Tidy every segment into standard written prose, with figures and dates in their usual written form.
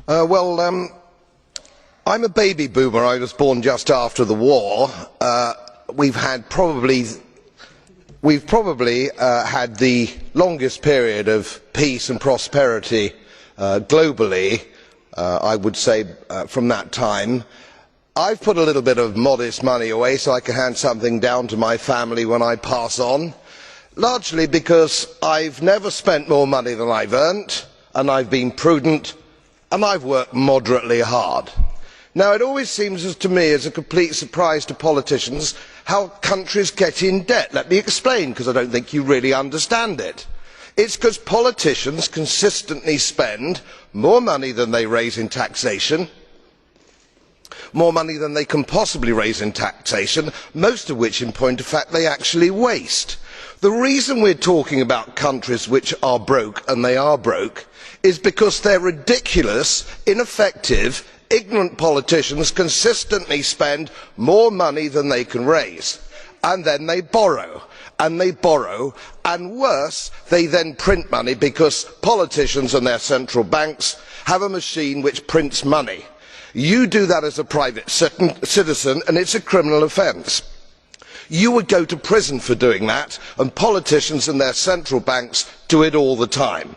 I'm a baby boomer. I was born just after the war. We've probably had the longest period of peace and prosperity globally, I would say, from that time. I've put a little bit of modest money away so I can hand something down to my family when I pass on, largely because I've never spent more money than I've earned, and I've been prudent, and I've worked moderately hard. Now, it always seems to me as a complete surprise to politicians how countries get in debt. Let me explain, because I don't think you really understand it. It's because politicians consistently spend more money than they raise in taxation, more money than they can possibly raise in taxation, most of which, in point of fact, they actually waste. The reason we are talking about countries which are broke, and they are broke, is because their ridiculous, ineffective, ignorant politicians consistently spend more money than they can raise, and then they borrow, and worse, they then print money, because politicians and their central banks have a machine which prints money. You do that as a private citizen and it's a criminal offence. You would go to prison for doing that, and politicians and their central banks do it all the time.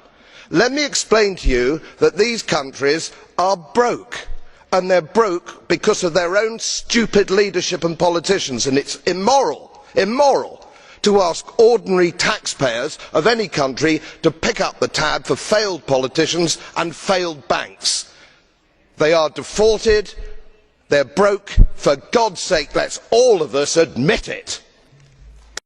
Let me explain to you that these countries are broke, and they are broke because of their own stupid leadership and politicians, and it is immoral to ask ordinary taxpayers of any country to pick up the tab for failed politicians and failed banks. They are defaulted, they are broke. For God's sake, let us all of us admit it.